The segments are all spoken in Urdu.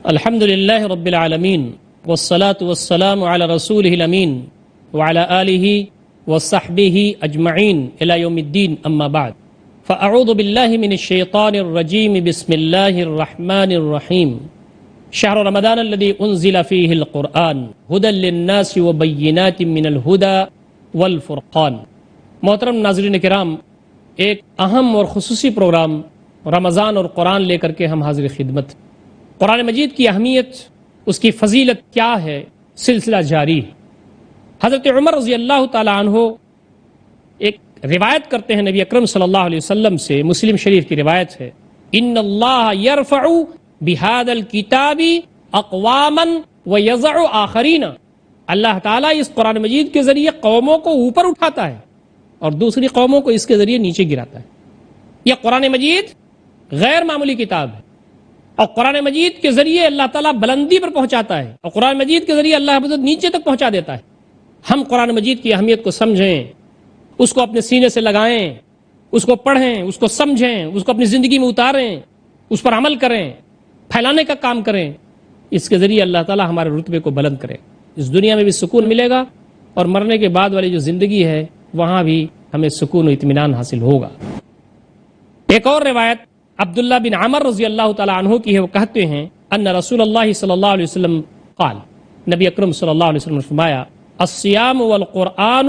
الحمد للہ رب العالمین والصلاة والسلام علی رسولہ الامین وعلی آلہ وصحبہ اجمعین الی یوم الدین اما بعد فاعوذ باللہ من الشیطان الرجیم بسم اللہ الرحمن الرحیم شہر رمضان الذی انزل فیہ القرآن ھدی للناس وبینات من الھدی والفرقان۔ محترم ناظرین کرام، ایک اہم اور خصوصی پروگرام رمضان اور قرآن لے کر کے ہم حاضر خدمت۔ قرآن مجید کی اہمیت، اس کی فضیلت کیا ہے، سلسلہ جاری ہے۔ حضرت عمر رضی اللہ تعالی عنہ ایک روایت کرتے ہیں نبی اکرم صلی اللہ علیہ وسلم سے، مسلم شریف کی روایت ہے، ان اللہ یرفع بہذا الکتاب اقواما ویضع آخرین۔ اللہ تعالیٰ اس قرآن مجید کے ذریعے قوموں کو اوپر اٹھاتا ہے اور دوسری قوموں کو اس کے ذریعے نیچے گراتا ہے۔ یہ قرآن مجید غیر معمولی کتاب ہے، اور قرآن مجید کے ذریعے اللہ تعالیٰ بلندی پر پہنچاتا ہے، اور قرآن مجید کے ذریعے اللہ حضرت نیچے تک پہنچا دیتا ہے۔ ہم قرآن مجید کی اہمیت کو سمجھیں، اس کو اپنے سینے سے لگائیں، اس کو پڑھیں، اس کو سمجھیں، اس کو اپنی زندگی میں اتاریں، اس پر عمل کریں، پھیلانے کا کام کریں۔ اس کے ذریعے اللہ تعالیٰ ہمارے رتبے کو بلند کرے، اس دنیا میں بھی سکون ملے گا، اور مرنے کے بعد والی جو زندگی ہے وہاں بھی ہمیں سکون و اطمینان حاصل ہوگا۔ ایک اور روایت عبداللہ بن عمر رضی اللہ تعالی عنہ کی ہے، وہ کہتے ہیں ان رسول اللہ صلی اللہ علیہ وسلم قال، نبی اکرم صلی اللہ علیہ وسلم نے فرمایا، الصیام والقرآن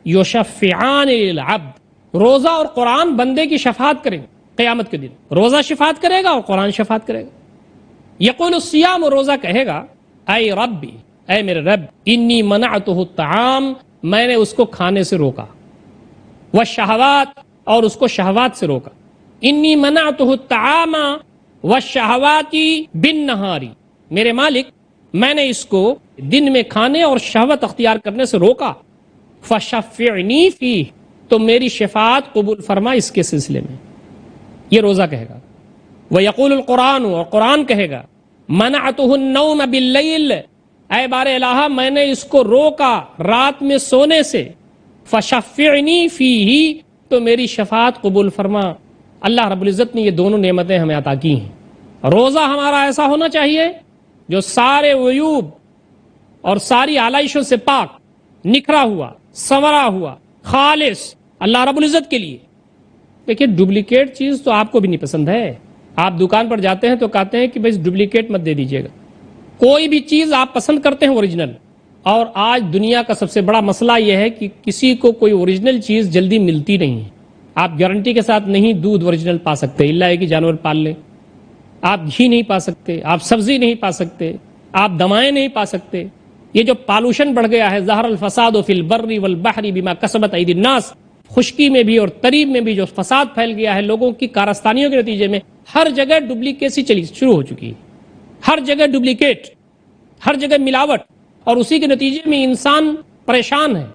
یشفعان للعبد۔ روزہ اور قرآن بندے کی شفاعت کریں قیامت کے دن۔ روزہ شفاعت کرے گا اور قرآن شفاعت کرے گا۔ یقول الصیام، روزہ کہے گا، اے ربی، اے میرے رب، انی منعتہ الطعام، میں نے اس کو کھانے سے روکا، والشہوات، اور اس کو شہوات سے روکا، انی منعتہ الطعام والشہوات بالنہار، میرے مالک میں نے اس کو دن میں کھانے اور شہوت اختیار کرنے سے روکا، فشفعنی فیہ، تو میری شفاعت قبول فرما اس کے سلسلے میں۔ یہ روزہ کہے گا۔ ویقول القرآن، اور قرآن کہے گا، منعتہ النوم باللیل، اے بار الہ میں نے اس کو روکا رات میں سونے سے، فشفعنی فیہ، تو میری شفاعت قبول فرما۔ اللہ رب العزت نے یہ دونوں نعمتیں ہمیں عطا کی ہیں۔ روزہ ہمارا ایسا ہونا چاہیے جو سارے عیوب اور ساری آلائشوں سے پاک، نکھرا ہوا، سنورا ہوا، خالص اللہ رب العزت کے لیے۔ دیکھیے ڈپلیکیٹ چیز تو آپ کو بھی نہیں پسند ہے، آپ دکان پر جاتے ہیں تو کہتے ہیں کہ بھائی ڈپلیکیٹ مت دے دیجیے گا۔ کوئی بھی چیز آپ پسند کرتے ہیں اوریجنل، اور آج دنیا کا سب سے بڑا مسئلہ یہ ہے کہ کسی کو کوئی اوریجنل چیز جلدی ملتی نہیں ہے۔ آپ گارنٹی کے ساتھ نہیں دودھ اوریجنل پا سکتے، الا ہے کہ جانور پال لیں۔ آپ گھی نہیں پا سکتے، آپ سبزی نہیں پا سکتے، آپ دوائیں نہیں پا سکتے۔ یہ جو پالوشن بڑھ گیا ہے، ظہر الفساد فی البر والبحر بما کسبت ایدی الناس، خشکی میں بھی اور تریب میں بھی جو فساد پھیل گیا ہے لوگوں کی کارستانیوں کے نتیجے میں، ہر جگہ ڈپلیکیسی شروع ہو چکی ہے، ہر جگہ ڈپلیکیٹ، ہر جگہ ملاوٹ، اور اسی کے نتیجے میں انسان پریشان ہے۔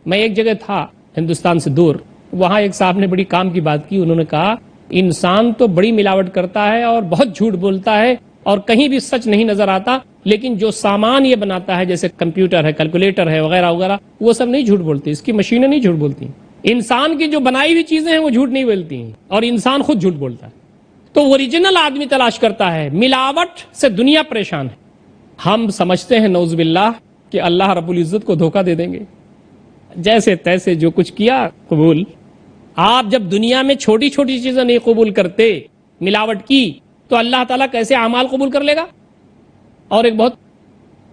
میں ایک جگہ تھا ہندوستان سے دور، وہاں ایک صاحب نے بڑی کام کی بات کی، انہوں نے کہا انسان تو بڑی ملاوٹ کرتا ہے اور بہت جھوٹ بولتا ہے اور کہیں بھی سچ نہیں نظر آتا، لیکن جو سامان یہ بناتا ہے جیسے کمپیوٹر ہے، کیلکولیٹر ہے، وغیرہ وغیرہ، وہ سب نہیں جھوٹ بولتی، اس کی مشینیں نہیں جھوٹ بولتی۔ انسان کی جو بنائی ہوئی چیزیں ہیں وہ جھوٹ نہیں بولتی ہیں، اور انسان خود جھوٹ بولتا ہے۔ تو اوریجنل آدمی تلاش کرتا ہے، ملاوٹ سے دنیا پریشان ہے۔ ہم سمجھتے ہیں نعوذ باللہ کہ اللہ رب العزت کو دھوکہ دے دیں گے، جیسے تیسے جو کچھ کیا قبول۔ آپ جب دنیا میں چھوٹی چھوٹی چیزیں نہیں قبول کرتے، ملاوٹ کی، تو اللہ تعالیٰ کیسے اعمال قبول کر لے گا؟ اور ایک بہت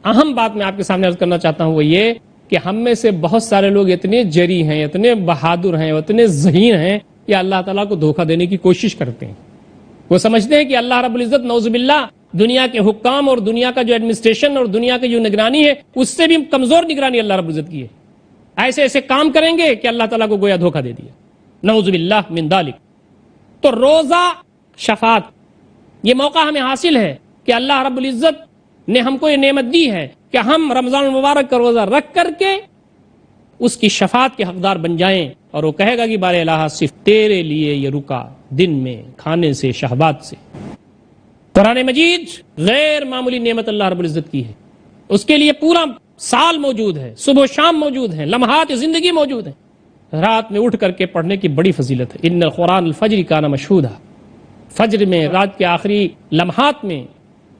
اہم بات میں آپ کے سامنے عرض کرنا چاہتا ہوں، وہ یہ کہ ہم میں سے بہت سارے لوگ اتنے جری ہیں، اتنے بہادر ہیں، اتنے ذہین ہیں کہ اللہ تعالیٰ کو دھوکہ دینے کی کوشش کرتے ہیں۔ وہ سمجھتے ہیں کہ اللہ رب العزت نعوذ باللہ دنیا کے حکام اور دنیا کا جو ایڈمنسٹریشن اور دنیا کی جو نگرانی ہے اس سے بھی کمزور نگرانی اللہ رب العزت کی ہے۔ ایسے ایسے کام کریں گے کہ اللہ تعالیٰ کو گویا دھوکہ دے دیا، نعوذ باللہ من ذالک۔ تو روزہ شفاعت، یہ موقع ہمیں حاصل ہے کہ اللہ رب العزت نے ہم کو یہ نعمت دی ہے کہ ہم رمضان المبارک کا روزہ رکھ کر کے اس کی شفاعت کے حقدار بن جائیں، اور وہ کہے گا کہ بارے الہ صرف تیرے لیے یہ رکا، دن میں کھانے سے، شہوات سے۔ قرآن مجید غیر معمولی نعمت اللہ رب العزت کی ہے، اس کے لیے پورا سال موجود ہے، صبح و شام موجود ہیں، لمحات زندگی موجود ہیں۔ رات میں اٹھ کر کے پڑھنے کی بڑی فضیلت ہے۔ ان القرآن الفجر کان مشہودا، فجر میں، رات کے آخری لمحات میں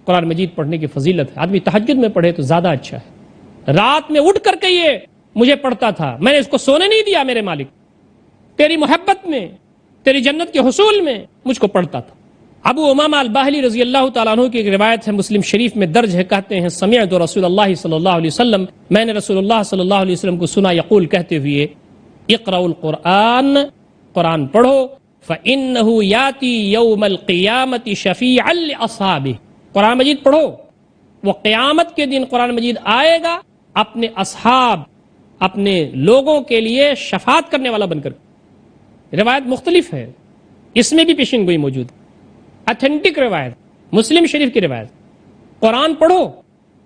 قرآن مجید پڑھنے کی فضیلت ہے. آدمی تہجد میں پڑھے تو زیادہ اچھا ہے. رات میں اٹھ کر کے یہ مجھے پڑھتا تھا، میں نے اس کو سونے نہیں دیا میرے مالک، تیری محبت میں، تیری جنت کے حصول میں مجھ کو پڑھتا تھا. ابو امامہ الباہلی رضی اللہ تعالیٰ عنہ کی ایک روایت ہے، مسلم شریف میں درج ہے، کہتے ہیں سمعت رسول اللہ صلی اللہ علیہ وسلم، میں نے رسول اللہ صلی اللہ علیہ وسلم کو سنا یقول کہتے ہوئے، اقرأوا القرآن، قرآن پڑھو، فإنه یاتی یوم القیامت شفیعا لأصحابہ، قرآن مجید پڑھو، وہ قیامت کے دن قرآن مجید آئے گا اپنے اصحاب، اپنے لوگوں کے لیے شفاعت کرنے والا بن کر. روایت مختلف ہے، اس میں بھی پیشین گوئی موجود ہے. اتھینٹک روایت، مسلم شریف کی روایت، قرآن پڑھو،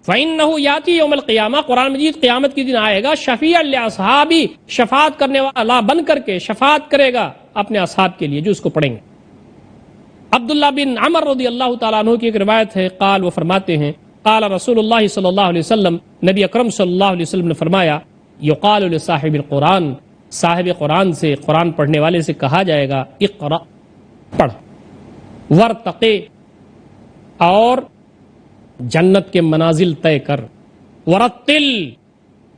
فإنه یاتی یوم القیامہ، قرآن مجید قیامت کے دن آئے گا، شفیعا لأصحابہ، شفاعت کرنے والا بن کر کے شفاعت کرے گا اپنے اصحاب کے لیے جو اس کو پڑھیں گے. عبداللہ بن عمر رضی اللہ تعالیٰ عنہ کی ایک روایت ہے، قال، وہ فرماتے ہیں، قال رسول اللہ صلی اللہ علیہ وسلم، نبی اکرم صلی اللہ علیہ وسلم نے فرمایا، یقال لصاحب القرآن، صاحب قرآن سے، قرآن پڑھنے والے سے کہا جائے گا، اقرأ، پڑھ، ورتقی، اور جنت کے منازل طے کر، ورتل،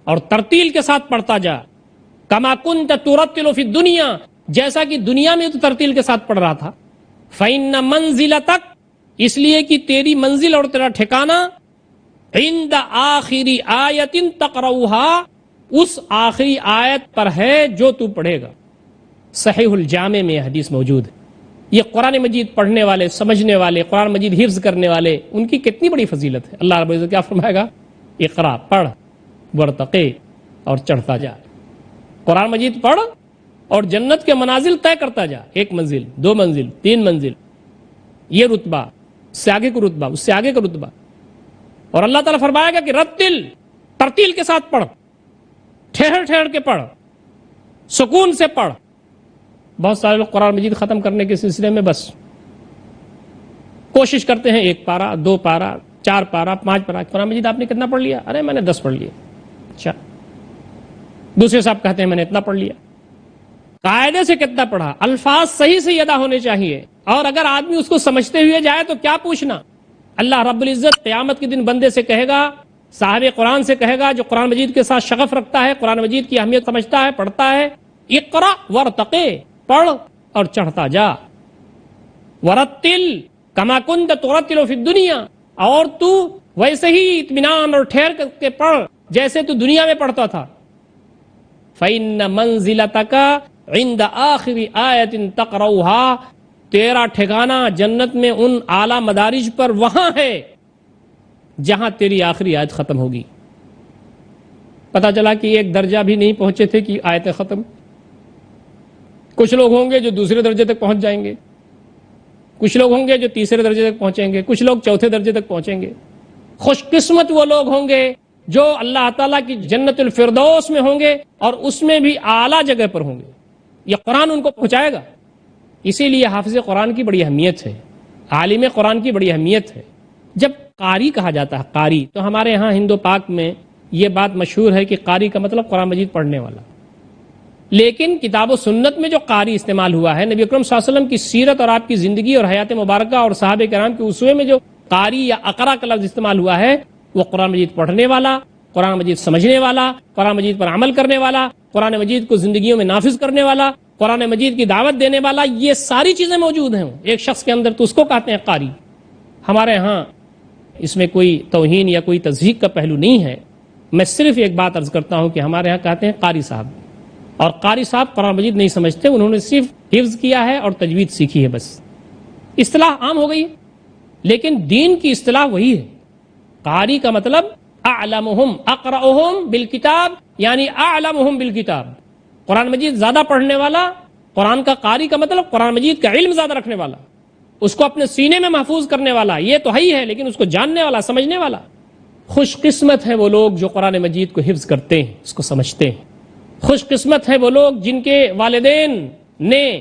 اور ترتیل کے ساتھ پڑھتا جا، کما کنت ترتل فی الدنیا، جیسا کہ دنیا میں تو ترتیل کے ساتھ پڑھ رہا تھا. فإن منزلتک، اس لیے کہ تیری منزل اور تیرا ٹھکانہ، عند آخری آیت تقرؤها، اس آخری آیت پر ہے جو تو پڑھے گا. صحیح الجامع میں حدیث موجود ہے. یہ قرآن مجید پڑھنے والے، سمجھنے والے، قرآن مجید حفظ کرنے والے، ان کی کتنی بڑی فضیلت ہے. اللہ رب العزت کیا فرمائے گا؟ اقرا، پڑھ، ورتقی، اور چڑھتا جا. قرآن مجید پڑھ اور جنت کے منازل طے کرتا جا، 1 منزل، 2 منزل، 3 منزل، یہ رتبہ، اس سے آگے کا رتبہ، اس سے آگے کا رتبہ. اور اللہ تعالیٰ فرمائے گا کہ رتل، ترتیل کے ساتھ پڑھ، ٹھہر ٹھہر کے پڑھ، سکون سے پڑھ. بہت سارے لوگ قرآن مجید ختم کرنے کے سلسلے میں بس کوشش کرتے ہیں، 1 پارہ، 2 پارہ، 4 پارہ، 5 پارہ. قرآن مجید آپ نے کتنا پڑھ لیا؟ ارے میں نے 10 پڑھ لیا. اچھا. دوسرے صاحب کہتے ہیں میں نے اتنا پڑھ لیا. قاعدے سے کتنا پڑھا؟ الفاظ صحیح سے ادا ہونے چاہیے، اور اگر آدمی اس کو سمجھتے ہوئے جائے تو کیا پوچھنا. اللہ رب العزت قیامت کے دن بندے سے کہے گا، صاحب قرآن سے کہے گا جو قرآن مجید کے ساتھ شغف رکھتا ہے، قرآن مجید کی اہمیت سمجھتا ہے، پڑھتا ہے، اقرا ورتقی، پڑھ اور چڑھتا جا. ورتل کما کنت ترتل فی الدنیا، اور تو ویسے ہی اطمینان اور ٹھہر کر کے پڑھ جیسے تو دنیا میں پڑھتا تھا. فإن منزلتک عند آخری آیت تقرؤها، تیرا ٹھکانہ جنت میں ان اعلیٰ مدارج پر وہاں ہے جہاں تیری آخری آیت ختم ہوگی. پتا چلا کہ ایک درجہ بھی نہیں پہنچے تھے کہ آیتیں ختم. کچھ لوگ ہوں گے جو دوسرے درجے تک پہنچ جائیں گے، کچھ لوگ ہوں گے جو تیسرے درجے تک پہنچیں گے، کچھ لوگ چوتھے درجے تک پہنچیں گے. خوش قسمت وہ لوگ ہوں گے جو اللہ تعالیٰ کی جنت الفردوس میں ہوں گے اور اس میں بھی اعلیٰ جگہ پر ہوں گے. یہ قرآن ان کو پہنچائے گا. اسی لیے حافظ قرآن کی بڑی اہمیت ہے، عالم قرآن کی بڑی اہمیت ہے. جب قاری کہا جاتا ہے، قاری، تو ہمارے ہاں ہند و پاک میں یہ بات مشہور ہے کہ قاری کا مطلب قرآن مجید پڑھنے والا. لیکن کتاب و سنت میں جو قاری استعمال ہوا ہے، نبی اکرم صلی اللہ علیہ وسلم کی سیرت اور آپ کی زندگی اور حیات مبارکہ اور صحابہ کرام کے اسوے میں جو قاری یا اقرا کا لفظ استعمال ہوا ہے، وہ قرآن مجید پڑھنے والا، قرآن مجید سمجھنے والا، قرآن مجید پر عمل کرنے والا، قرآن مجید کو زندگیوں میں نافذ کرنے والا، قرآن مجید کی دعوت دینے والا، یہ ساری چیزیں موجود ہیں ایک شخص کے اندر، تو اس کو کہتے ہیں قاری. ہمارے ہاں اس میں کوئی توہین یا کوئی تضحیق کا پہلو نہیں ہے. میں صرف ایک بات عرض کرتا ہوں کہ ہمارے ہاں کہتے ہیں قاری صاحب، اور قاری صاحب قرآن مجید نہیں سمجھتے، انہوں نے صرف حفظ کیا ہے اور تجوید سیکھی ہے بس. اصطلاح عام ہو گئی، لیکن دین کی اصطلاح وہی ہے. قاری کا مطلب اعلمہم، اقرأہم بالکتاب، یعنی اعلمہم بالکتاب، قرآن مجید زیادہ پڑھنے والا. قرآن کا قاری کا مطلب قرآن مجید کا علم زیادہ رکھنے والا، اس کو اپنے سینے میں محفوظ کرنے والا. یہ تو ہی ہے، لیکن اس کو جاننے والا، سمجھنے والا. خوش قسمت ہے وہ لوگ جو قرآن مجید کو حفظ کرتے ہیں، اس کو سمجھتے ہیں. خوش قسمت ہے وہ لوگ جن کے والدین نے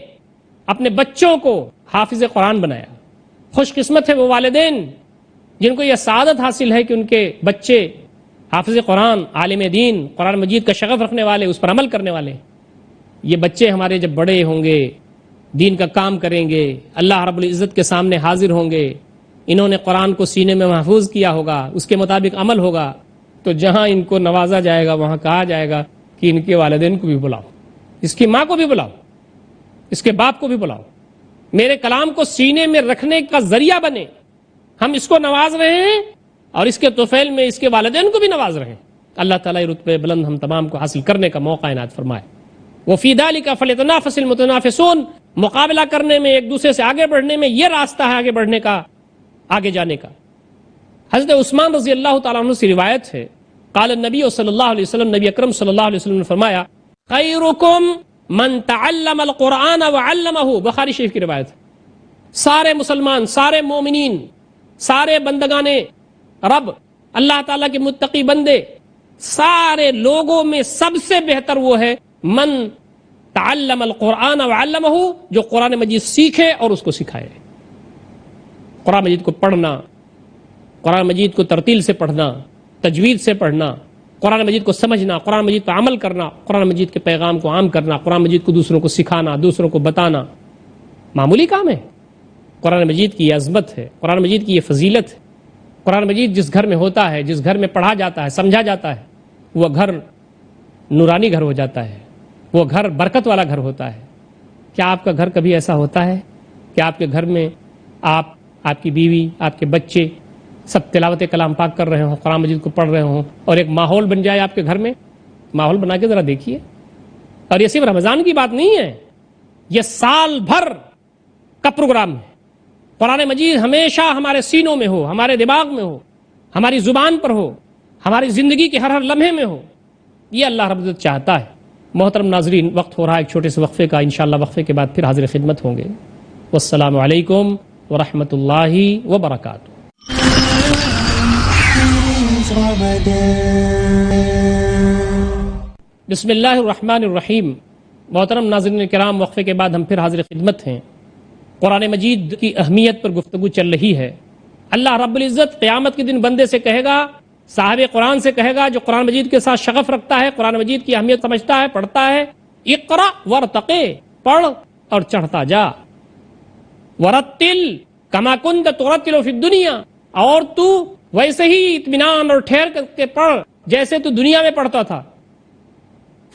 اپنے بچوں کو حافظ قرآن بنایا. خوش قسمت ہے وہ والدین جن کو یہ سعادت حاصل ہے کہ ان کے بچے حافظ قرآن، عالم دین، قرآن مجید کا شغف رکھنے والے، اس پر عمل کرنے والے. یہ بچے ہمارے جب بڑے ہوں گے، دین کا کام کریں گے، اللہ رب العزت کے سامنے حاضر ہوں گے، انہوں نے قرآن کو سینے میں محفوظ کیا ہوگا، اس کے مطابق عمل ہوگا، تو جہاں ان کو نوازا جائے گا وہاں کہا جائے گا کہ ان کے والدین کو بھی بلاؤ، اس کی ماں کو بھی بلاؤ، اس کے باپ کو بھی بلاؤ، میرے کلام کو سینے میں رکھنے کا ذریعہ بنے، ہم اس کو نواز رہے ہیں اور اس کے طفیل میں اس کے والدین کو بھی نواز رہے ہیں۔ اللہ تعالیٰ رتبے بلند ہم تمام کو حاصل کرنے کا موقع عنایت فرمائے۔ وفی ذلک فلیتنافس المتنافسون، مقابلہ کرنے میں، ایک دوسرے سے آگے بڑھنے میں، یہ راستہ ہے آگے بڑھنے کا، آگے جانے کا۔ حضرت عثمان رضی اللہ تعالیٰ عنہ سے روایت ہے، قال النبی صلی اللہ علیہ وسلم، نبی اکرم صلی اللہ علیہ وسلم نے فرمایا، خیرکم من تعلم القرآن وعلمہ، بخاری شریف کی روایت ہے۔ سارے مسلمان، سارے مومنین، سارے بندگان رب، اللہ تعالیٰ کے متقی بندے، سارے لوگوں میں سب سے بہتر وہ ہے من تعلم القرآن وعلمہ، جو قرآن مجید سیکھے اور اس کو سکھائے۔ قرآن مجید کو پڑھنا، قرآن مجید کو ترتیل سے پڑھنا، تجوید سے پڑھنا، قرآن مجید کو سمجھنا، قرآن مجید پر عمل کرنا، قرآن مجید کے پیغام کو عام کرنا، قرآن مجید کو دوسروں کو سکھانا، دوسروں کو بتانا، معمولی کام ہے۔ قرآن مجید کی یہ عظمت ہے، قرآن مجید کی یہ فضیلت ہے۔ قرآن مجید جس گھر میں ہوتا ہے، جس گھر میں پڑھا جاتا ہے، سمجھا جاتا ہے، وہ گھر نورانی گھر ہو جاتا ہے، وہ گھر برکت والا گھر ہوتا ہے۔ کیا آپ کا گھر کبھی ایسا ہوتا ہے کہ آپ کے گھر میں آپ کی بیوی، آپ کے بچے سب تلاوت کلام پاک کر رہے ہوں، قرآن مجید کو پڑھ رہے ہوں، اور ایک ماحول بن جائے آپ کے گھر میں؟ ماحول بنا کے ذرا دیکھیے۔ اور یہ صرف رمضان کی بات نہیں ہے، یہ سال بھر کا پروگرام ہے۔ قرآن مجید ہمیشہ ہمارے سینوں میں ہو، ہمارے دماغ میں ہو، ہماری زبان پر ہو، ہماری زندگی کے ہر لمحے میں ہو، یہ اللہ رب العزت چاہتا ہے۔ محترم ناظرین، وقت ہو رہا ہے ایک چھوٹے سے وقفے کا، انشاءاللہ وقفے کے بعد پھر حاضر خدمت ہوں گے۔ والسلام علیکم ورحمۃ اللہ وبرکاتہ۔ بسم اللہ الرحمن الرحیم۔ محترم ناظرین کرام، وقفے کے بعد ہم پھر حاضر خدمت ہیں۔ قرآن مجید کی اہمیت پر گفتگو چل رہی ہے۔ اللہ رب العزت قیامت کے دن بندے سے کہے گا، صاحب قرآن سے کہے گا جو قرآن مجید کے ساتھ شغف رکھتا ہے، قرآن مجید کی اہمیت سمجھتا ہے، پڑھتا ہے، اقرأ ورتقِ، پڑھ اور چڑھتا جا، ورتل کما کنت ترتل فی الدنیا، اور تو ویسے ہی اطمینان اور ٹھہر کر کے پڑھ جیسے تو دنیا میں پڑھتا تھا۔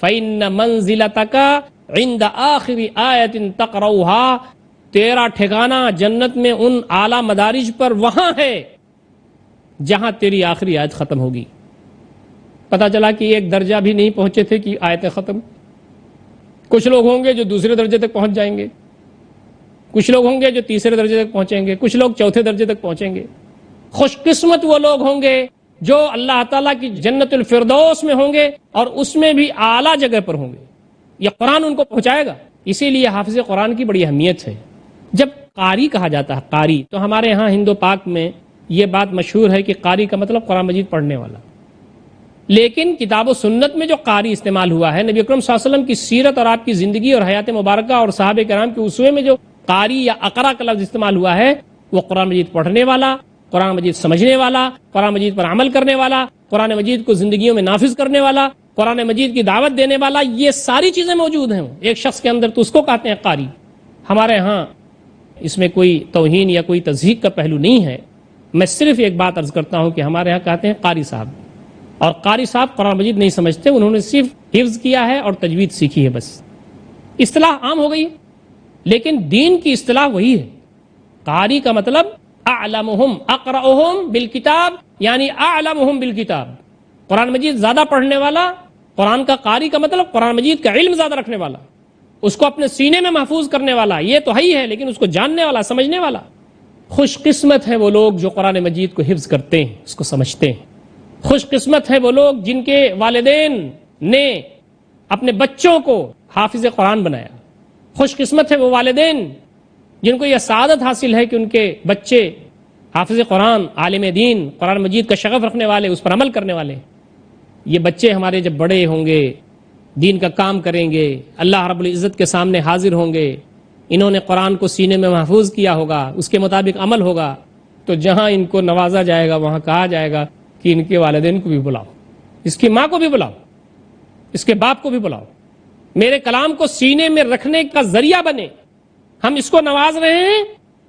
فإن منزلتک عند آخر آیت تقرؤها، تیرا ٹھکانہ جنت میں ان اعلیٰ مدارج پر وہاں ہے جہاں تیری آخری آیت ختم ہوگی۔ پتہ چلا کہ ایک درجہ بھی نہیں پہنچے تھے کہ آیتیں ختم۔ کچھ لوگ ہوں گے جو دوسرے درجے تک پہنچ جائیں گے، کچھ لوگ ہوں گے جو تیسرے درجے تک پہنچیں گے، کچھ لوگ چوتھے درجے تک پہنچیں گے۔ خوش قسمت وہ لوگ ہوں گے جو اللہ تعالیٰ کی جنت الفردوس میں ہوں گے اور اس میں بھی اعلیٰ جگہ پر ہوں گے۔ یہ قرآن ان کو پہنچائے گا۔ اسی لیے حافظ قرآن کی بڑی اہمیت ہے۔ جب قاری کہا جاتا ہے، قاری، تو ہمارے ہاں ہندو پاک میں یہ بات مشہور ہے کہ قاری کا مطلب قرآن مجید پڑھنے والا۔ لیکن کتاب و سنت میں جو قاری استعمال ہوا ہے، نبی اکرم صلی اللہ علیہ وسلم کی سیرت اور آپ کی زندگی اور حیات مبارکہ اور صحابہ کرام کے اسوے میں جو قاری یا اقرا کا لفظ استعمال ہوا ہے، وہ قرآن مجید پڑھنے والا، قرآن مجید سمجھنے والا، قرآن مجید پر عمل کرنے والا، قرآن مجید کو زندگیوں میں نافذ کرنے والا، قرآن مجید کی دعوت دینے والا، یہ ساری چیزیں موجود ہیں ایک شخص کے اندر، تو اس کو کہتے ہیں قاری۔ ہمارے ہاں اس میں کوئی توہین یا کوئی تضحیق کا پہلو نہیں ہے۔ میں صرف ایک بات عرض کرتا ہوں کہ ہمارے ہاں کہتے ہیں قاری صاحب، اور قاری صاحب قرآن مجید نہیں سمجھتے، انہوں نے صرف حفظ کیا ہے اور تجوید سیکھی ہے، بس۔ اصطلاح عام ہو گئی، لیکن دین کی اصطلاح وہی ہے۔ قاری کا مطلب اعلمہم اقرأہم بالکتاب، یعنی اعلمہم بالکتاب، قرآن مجید زیادہ پڑھنے والا۔ قرآن کا قاری کا مطلب قرآن مجید کا علم زیادہ رکھنے والا، اس کو اپنے سینے میں محفوظ کرنے والا، یہ تو ہے ہی ہے، لیکن اس کو جاننے والا، سمجھنے والا۔ خوش قسمت ہے وہ لوگ جو قرآن مجید کو حفظ کرتے ہیں، اس کو سمجھتے ہیں۔ خوش قسمت ہے وہ لوگ جن کے والدین نے اپنے بچوں کو حافظ قرآن بنایا۔ خوش قسمت ہے وہ والدین جن کو یہ سعادت حاصل ہے کہ ان کے بچے حافظ قرآن، عالم دین، قرآن مجید کا شغف رکھنے والے، اس پر عمل کرنے والے۔ یہ بچے ہمارے جب بڑے ہوں گے، دین کا کام کریں گے، اللہ رب العزت کے سامنے حاضر ہوں گے، انہوں نے قرآن کو سینے میں محفوظ کیا ہوگا، اس کے مطابق عمل ہوگا، تو جہاں ان کو نوازا جائے گا وہاں کہا جائے گا کہ ان کے والدین کو بھی بلاؤ، اس کی ماں کو بھی بلاؤ، اس کے باپ کو بھی بلاؤ، میرے کلام کو سینے میں رکھنے کا ذریعہ بنے، ہم اس کو نواز رہے ہیں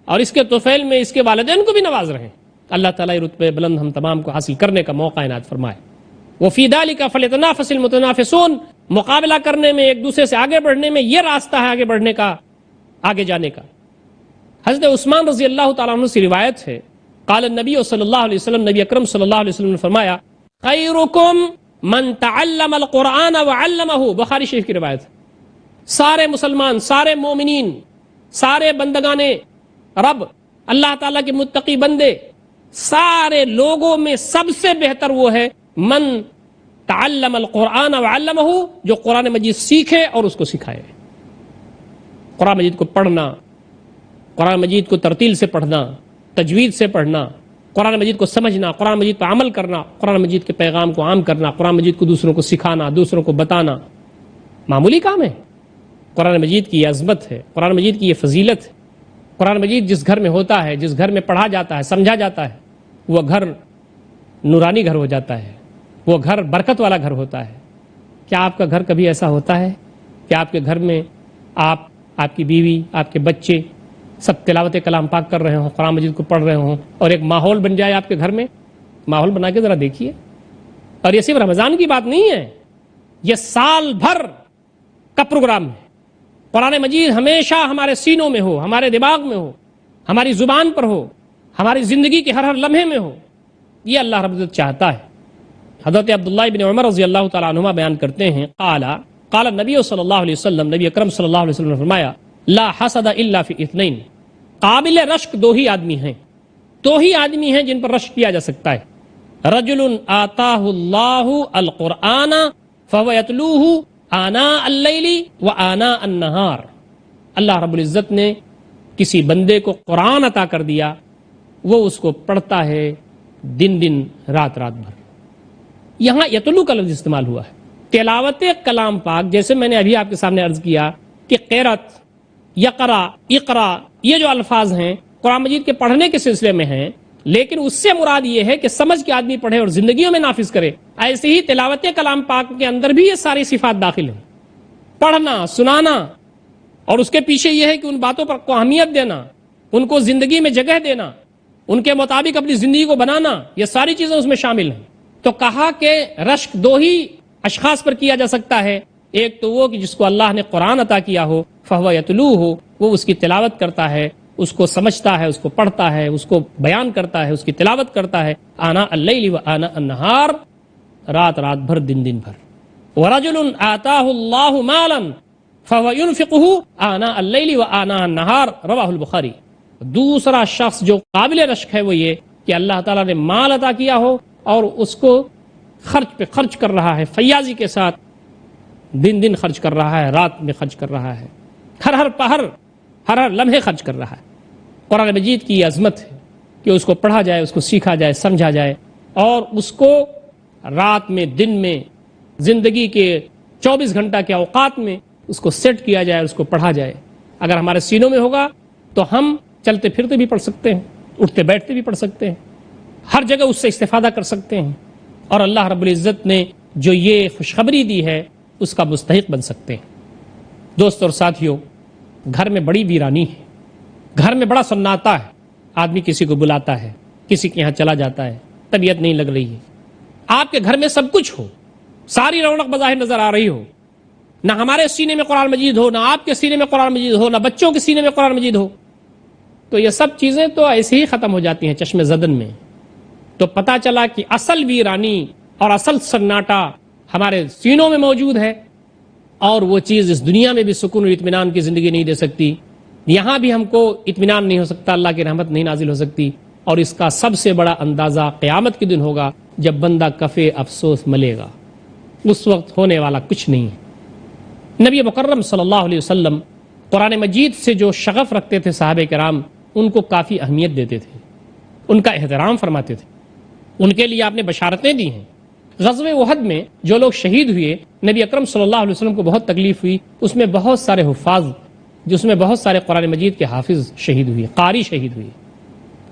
اور اس کے طفیل میں اس کے والدین کو بھی نواز رہے ہیں۔ اللہ تعالیٰ رتبے بلند ہم تمام کو حاصل کرنے کا موقع عنایت فرمائے۔ وَفِي ذَلِكَ فَلْيَتَنَافَسِ الْمُتَنَافِسُونَ، مقابلہ کرنے میں، ایک دوسرے سے آگے بڑھنے میں، یہ راستہ ہے آگے بڑھنے کا، آگے جانے کا۔ حضرت عثمان رضی اللہ تعالیٰ عنہ سے روایت ہے، قال النبی صلی اللہ علیہ وسلم، نبی اکرم صلی اللہ علیہ وسلم نے فرمایا، خیرکم من تعلم القرآن وعلمہ، بخاری شریف کی روایت ہے۔ سارے مسلمان، سارے مومنین، سارے بندگان رب، اللہ تعالیٰ کے متقی بندے، سارے لوگوں میں سب سے بہتر وہ ہے من تعلم القرآن وعلمہ، جو قرآن مجید سیکھے اور اس کو سکھائے۔ قرآن مجید کو پڑھنا، قرآن مجید کو ترتیل سے پڑھنا، تجوید سے پڑھنا، قرآن مجید کو سمجھنا، قرآن مجید پر عمل کرنا، قرآن مجید کے پیغام کو عام کرنا، قرآن مجید کو دوسروں کو سکھانا، دوسروں کو بتانا، معمولی کام ہے۔ قرآن مجید کی یہ عظمت ہے، قرآن مجید کی یہ فضیلت ہے۔ قرآن مجید جس گھر میں ہوتا ہے، جس گھر میں پڑھا جاتا ہے، سمجھا جاتا ہے، وہ گھر نورانی گھر ہو جاتا ہے، وہ گھر برکت والا گھر ہوتا ہے۔ کیا آپ کا گھر کبھی ایسا ہوتا ہے کہ آپ کے گھر میں آپ کی بیوی، آپ کے بچے سب تلاوت کلام پاک کر رہے ہوں، قرآن مجید کو پڑھ رہے ہوں، اور ایک ماحول بن جائے آپ کے گھر میں؟ ماحول بنا کے ذرا دیکھیے۔ اور یہ صرف رمضان کی بات نہیں ہے، یہ سال بھر کا پروگرام ہے۔ قرآن مجید ہمیشہ ہمارے سینوں میں ہو، ہمارے دماغ میں ہو، ہماری زبان پر ہو، ہماری زندگی کے ہر لمحے میں ہو، یہ اللہ رب العزت چاہتا ہے۔ حضرت عبداللہ بن عمر رضی اللہ تعالیٰ عنہما بیان کرتے ہیں، قال النبی صلی اللہ علیہ وسلم، نبی اکرم صلی اللہ علیہ وسلم نے فرمایا، لا حسد الا فی اثنین، قابل رشک دو ہی آدمی ہیں جن پر رشک کیا جا سکتا ہے۔ رجل آتاہ اللہ القرآن فهو یتلوہ آناء اللیل وآناء النہار، اللہ رب العزت نے کسی بندے کو قرآن عطا کر دیا، وہ اس کو پڑھتا ہے دن رات بھر۔ یہاں یتلو کا لفظ استعمال ہوا ہے۔ تلاوت کلام پاک، جیسے میں نے ابھی آپ کے سامنے عرض کیا کہ قرأت، یقرا، اقرا، یہ جو الفاظ ہیں قرآن مجید کے پڑھنے کے سلسلے میں ہیں، لیکن اس سے مراد یہ ہے کہ سمجھ کے آدمی پڑھے اور زندگیوں میں نافذ کرے۔ ایسے ہی تلاوت کلام پاک کے اندر بھی یہ ساری صفات داخل ہیں، پڑھنا، سنانا، اور اس کے پیچھے یہ ہے کہ ان باتوں پر کو اہمیت دینا، ان کو زندگی میں جگہ دینا، ان کے مطابق اپنی زندگی کو بنانا، یہ ساری چیزیں اس میں شامل ہیں۔ تو کہا کہ رشک دو ہی اشخاص پر کیا جا سکتا ہے، ایک تو وہ کہ جس کو اللہ نے قرآن عطا کیا ہو، فہو یتلوہ ہو، وہ اس کی تلاوت کرتا ہے، اس کو سمجھتا ہے، اس کو پڑھتا ہے، اس کو بیان کرتا ہے، اس کی تلاوت کرتا ہے، آناء اللیل و آناء النہار، رات بھر، دن بھر۔ ورجل آتاہ اللہ مالا فهو ينفقه آناء اللیل و آناء النہار، رواہ البخاری۔ دوسرا شخص جو قابل رشک ہے وہ یہ کہ اللہ تعالیٰ نے مال عطا کیا ہو اور اس کو خرچ پہ خرچ کر رہا ہے، فیاضی کے ساتھ دن خرچ کر رہا ہے، رات میں خرچ کر رہا ہے، ہر پہر، ہر لمحے خرچ کر رہا ہے۔ قرآن مجید کی یہ عظمت ہے کہ اس کو پڑھا جائے، اس کو سیکھا جائے، سمجھا جائے، اور اس کو رات میں، دن میں، زندگی کے 24 گھنٹہ کے اوقات میں اس کو سیٹ کیا جائے، اس کو پڑھا جائے۔ اگر ہمارے سینوں میں ہوگا تو ہم چلتے پھرتے بھی پڑھ سکتے ہیں، اٹھتے بیٹھتے بھی پڑھ سکتے ہیں، ہر جگہ اس سے استفادہ کر سکتے ہیں، اور اللہ رب العزت نے جو یہ خوشخبری دی ہے اس کا مستحق بن سکتے ہیں۔ دوست اور ساتھیوں، گھر میں بڑی ویرانی ہے، گھر میں بڑا سناٹا ہے، آدمی کسی کو بلاتا ہے، کسی کے یہاں چلا جاتا ہے، طبیعت نہیں لگ رہی ہے، آپ کے گھر میں سب کچھ ہو، ساری رونق بظاہر نظر آ رہی ہو، نہ ہمارے سینے میں قرآن مجید ہو، نہ آپ کے سینے میں قرآن مجید ہو، نہ بچوں کے سینے میں قرآن مجید ہو، تو یہ سب چیزیں تو ایسے ہی ختم ہو جاتی ہیں چشم زدن میں۔ تو پتہ چلا کہ اصل ویرانی اور اصل سناٹا ہمارے سینوں میں موجود ہے، اور وہ چیز اس دنیا میں بھی سکون اور اطمینان کی زندگی نہیں دے سکتی، یہاں بھی ہم کو اطمینان نہیں ہو سکتا، اللہ کی رحمت نہیں نازل ہو سکتی، اور اس کا سب سے بڑا اندازہ قیامت کے دن ہوگا جب بندہ کفے افسوس ملے گا، اس وقت ہونے والا کچھ نہیں ہے۔ نبی مکرم صلی اللہ علیہ وسلم قرآن مجید سے جو شغف رکھتے تھے صحابہ کرام، ان کو کافی اہمیت دیتے تھے، ان کا احترام فرماتے تھے، ان کے لیے آپ نے بشارتیں دی ہیں۔ غزوہ احد میں جو لوگ شہید ہوئے، نبی اکرم صلی اللہ علیہ وسلم کو بہت تکلیف ہوئی، اس میں بہت سارے حفاظ، جس میں بہت سارے قرآن مجید کے حافظ شہید ہوئے، قاری شہید ہوئے۔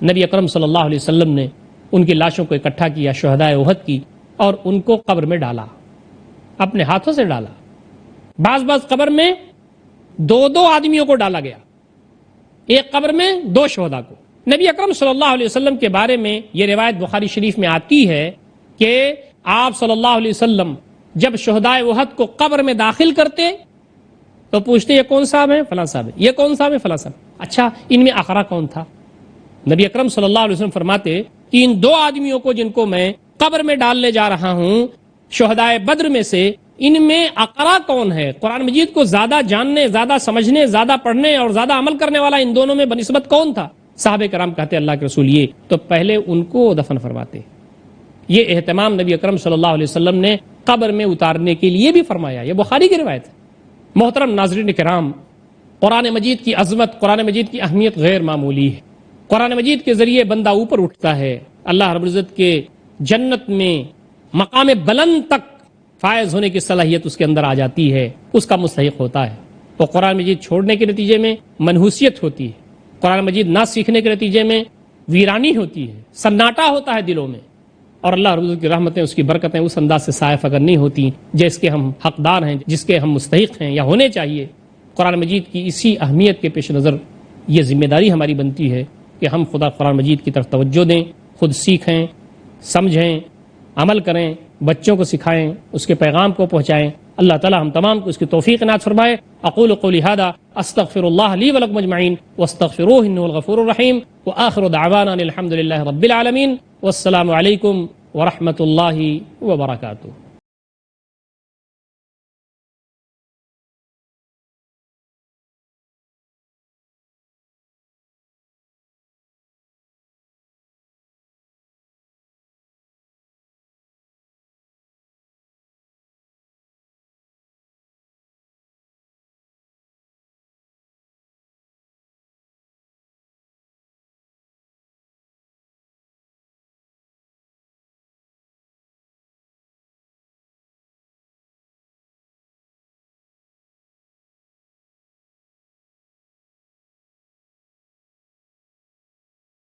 نبی اکرم صلی اللہ علیہ وسلم نے ان کی لاشوں کو اکٹھا کیا، شہدائے احد کی، اور ان کو قبر میں ڈالا، اپنے ہاتھوں سے ڈالا۔ بعض قبر میں 2 آدمیوں کو ڈالا گیا، ایک قبر میں 2 شہداء کو. نبی اکرم صلی اللہ علیہ وسلم کے بارے میں یہ روایت بخاری شریف میں آتی ہے کہ آپ صلی اللہ علیہ وسلم جب شہدائے احد کو قبر میں داخل کرتے تو پوچھتے یہ کون صاحب ہے؟ فلاں صاحب ہے. یہ کون صاحب ہے؟ فلاں صاحب. اچھا ان میں اقرا کون تھا؟ نبی اکرم صلی اللہ علیہ وسلم فرماتے کہ ان 2 آدمیوں کو جن کو میں قبر میں ڈالنے جا رہا ہوں شہدائے بدر میں سے، ان میں اقرا کون ہے؟ قرآن مجید کو زیادہ جاننے، زیادہ سمجھنے، زیادہ پڑھنے اور زیادہ عمل کرنے والا ان دونوں میں بنسبت کون تھا؟ صحابہ کرام کہتے اللہ کے رسول یہ. تو پہلے ان کو دفن فرماتے. یہ اہتمام نبی اکرم صلی اللہ علیہ وسلم نے قبر میں اتارنے کے لیے بھی فرمایا. یہ بخاری کی روایت ہے. محترم ناظرین کرام، قرآن مجید کی عظمت، قرآن مجید کی اہمیت غیر معمولی ہے. قرآن مجید کے ذریعے بندہ اوپر اٹھتا ہے، اللہ رب العزت کے جنت میں مقام بلند تک فائز ہونے کی صلاحیت اس کے اندر آ جاتی ہے، اس کا مستحق ہوتا ہے. اور قرآن مجید چھوڑنے کے نتیجے میں منحوسیت ہوتی ہے، قرآن مجید نہ سیکھنے کے نتیجے میں ویرانی ہوتی ہے، سناٹا ہوتا ہے دلوں میں، اور اللہ رب العزت کی رحمتیں، اس کی برکتیں اس انداز سے صائف اگر نہیں ہوتی جس کے ہم حقدار ہیں، جس کے ہم مستحق ہیں یا ہونے چاہیے. قرآن مجید کی اسی اہمیت کے پیش نظر یہ ذمہ داری ہماری بنتی ہے کہ ہم خدا قرآن مجید کی طرف توجہ دیں، خود سیکھیں، سمجھیں، عمل کریں، بچوں کو سکھائیں، اس کے پیغام کو پہنچائیں. اللہ تعالی ہم تمام کو اس کی توفیق عنایت فرمائے. اقول قولی ھذا استغفر اللہ لی ولکم اجمعین واستغفروہ انہ الغفور الرحیم وآخر دعوانا الحمد للہ رب العالمین والسلام علیکم ورحمۃ اللہ وبرکاتہ.